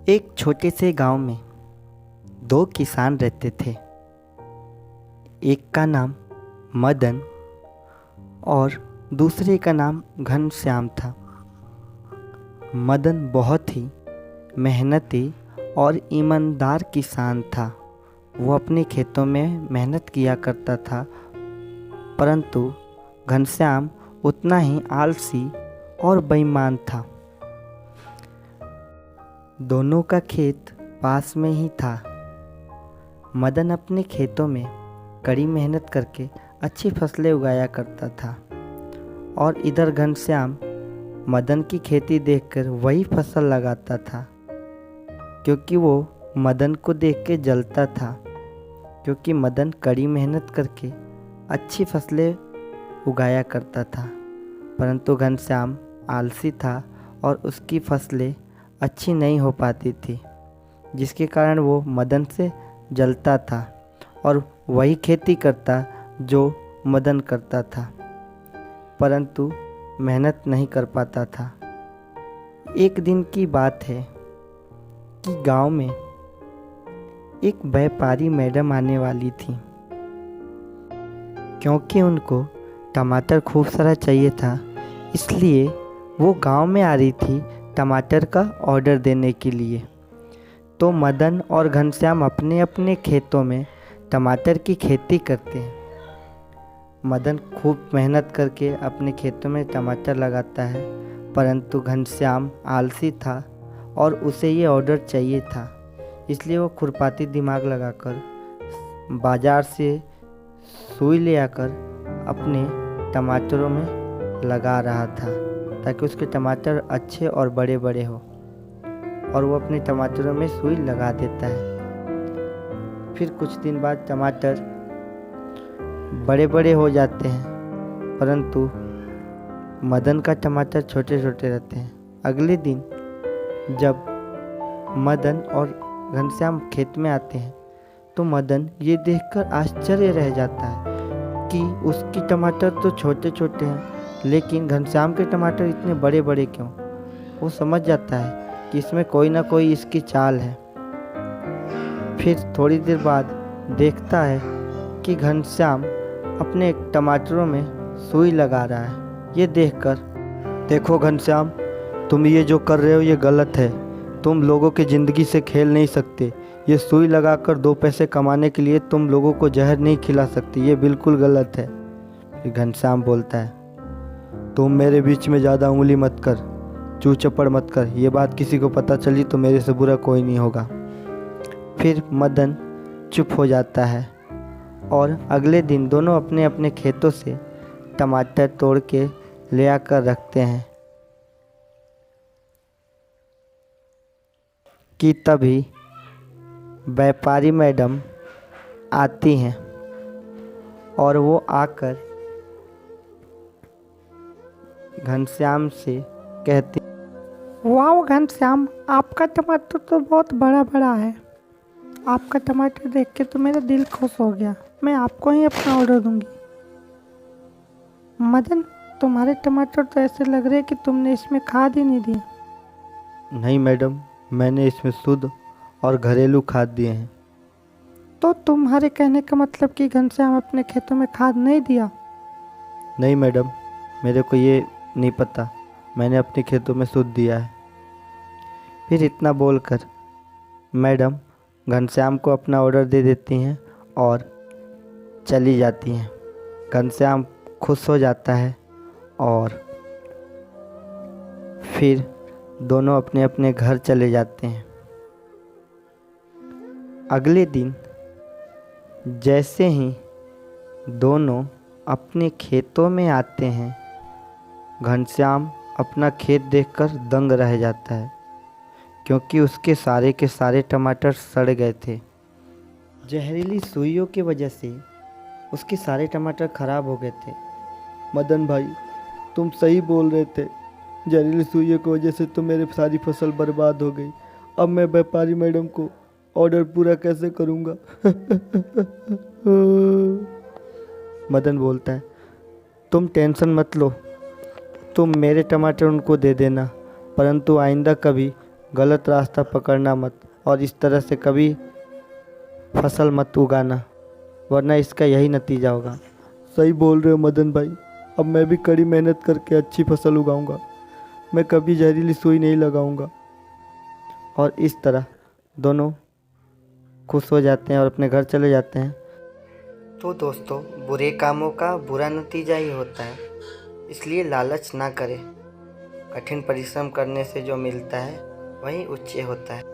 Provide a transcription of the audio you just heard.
एक छोटे से गांव में दो किसान रहते थे। एक का नाम मदन और दूसरे का नाम घनश्याम था। मदन बहुत ही मेहनती और ईमानदार किसान था। वो अपने खेतों में मेहनत किया करता था, परंतु घनश्याम उतना ही आलसी और बेईमान था। दोनों का खेत पास में ही था। मदन अपने खेतों में कड़ी मेहनत करके अच्छी फसलें उगाया करता था और इधर घनश्याम मदन की खेती देखकर वही फसल लगाता था, क्योंकि वो मदन को देख के जलता था, क्योंकि मदन कड़ी मेहनत करके अच्छी फसलें उगाया करता था। परंतु घनश्याम आलसी था और उसकी फसलें अच्छी नहीं हो पाती थी, जिसके कारण वो मदन से जलता था और वही खेती करता जो मदन करता था, परंतु मेहनत नहीं कर पाता था। एक दिन की बात है कि गांव में एक व्यापारी मैडम आने वाली थी। क्योंकि उनको टमाटर खूब सारा चाहिए था, इसलिए वो गांव में आ रही थी टमाटर का ऑर्डर देने के लिए। तो मदन और घनश्याम अपने अपने खेतों में टमाटर की खेती करते हैं। मदन खूब मेहनत करके अपने खेतों में टमाटर लगाता है, परंतु घनश्याम आलसी था और उसे ये ऑर्डर चाहिए था, इसलिए वो खुरपाती दिमाग लगाकर बाज़ार से सुई ले आकर अपने टमाटरों में लगा रहा था, ताकि उसके टमाटर अच्छे और बड़े बड़े हो, और वो अपने टमाटरों में सुई लगा देता है। फिर कुछ दिन बाद टमाटर बड़े बड़े हो जाते हैं, परंतु मदन का टमाटर छोटे छोटे रहते हैं। अगले दिन जब मदन और घनश्याम खेत में आते हैं, तो मदन ये देखकर आश्चर्य रह जाता है कि उसकी टमाटर तो छोटे छोटे हैं, लेकिन घनश्याम के टमाटर इतने बड़े बड़े क्यों। वो समझ जाता है कि इसमें कोई ना कोई इसकी चाल है। फिर थोड़ी देर बाद देखता है कि घनश्याम अपने टमाटरों में सुई लगा रहा है। ये देखकर, देखो घनश्याम, तुम ये जो कर रहे हो ये गलत है। तुम लोगों की ज़िंदगी से खेल नहीं सकते। ये सुई लगाकर 2 पैसे कमाने के लिए तुम लोगों को जहर नहीं खिला सकती, ये बिल्कुल गलत है। फिर घनश्याम बोलता है, तुम मेरे बीच में ज़्यादा उंगली मत कर, चू चपड़ मत कर। ये बात किसी को पता चली तो मेरे से बुरा कोई नहीं होगा। फिर मदन चुप हो जाता है और अगले दिन दोनों अपने अपने खेतों से टमाटर तोड़ के ले आकर रखते हैं कि तभी व्यापारी मैडम आती हैं और वो आकर घनश्याम से कहती, वाह घनश्याम, आपका टमाटर तो बहुत बड़ा बड़ा है। आपका टमाटर देख के तो मेरा दिल खुश हो गया। मैं आपको ही अपना ऑर्डर दूंगी। मदन, तुम्हारे टमाटर तो ऐसे लग रहे कि तुमने इसमें खाद ही नहीं दी। नहीं मैडम, मैंने इसमें शुद्ध और घरेलू खाद दिए हैं। तो तुम्हारे कहने का मतलब कि घनश्याम अपने खेतों में खाद नहीं दिया? नहीं मैडम, मेरे को ये नहीं पता, मैंने अपने खेतों में शुद्ध दिया है। फिर इतना बोलकर मैडम घनश्याम को अपना ऑर्डर दे देती हैं और चली जाती हैं। घनश्याम खुश हो जाता है और फिर दोनों अपने अपने घर चले जाते हैं। अगले दिन जैसे ही दोनों अपने खेतों में आते हैं, घनश्याम अपना खेत देखकर दंग रह जाता है, क्योंकि उसके सारे के सारे टमाटर सड़ गए थे। जहरीली सुइयों की वजह से उसके सारे टमाटर खराब हो गए थे। मदन भाई, तुम सही बोल रहे थे, जहरीली सुइयों की वजह से तो मेरी सारी फसल बर्बाद हो गई। अब मैं व्यापारी मैडम को ऑर्डर पूरा कैसे करूँगा। मदन बोलता है, तुम टेंशन मत लो, तुम मेरे टमाटर उनको दे देना, परंतु आइंदा कभी गलत रास्ता पकड़ना मत और इस तरह से कभी फसल मत उगाना, वरना इसका यही नतीजा होगा। सही बोल रहे हो मदन भाई, अब मैं भी कड़ी मेहनत करके अच्छी फसल उगाऊंगा। मैं कभी जहरीली सुई नहीं लगाऊंगा। और इस तरह दोनों खुश हो जाते हैं और अपने घर चले जाते हैं। तो दोस्तों, बुरे कामों का बुरा नतीजा ही होता है, इसलिए लालच ना करें। कठिन परिश्रम करने से जो मिलता है वही उच्च होता है।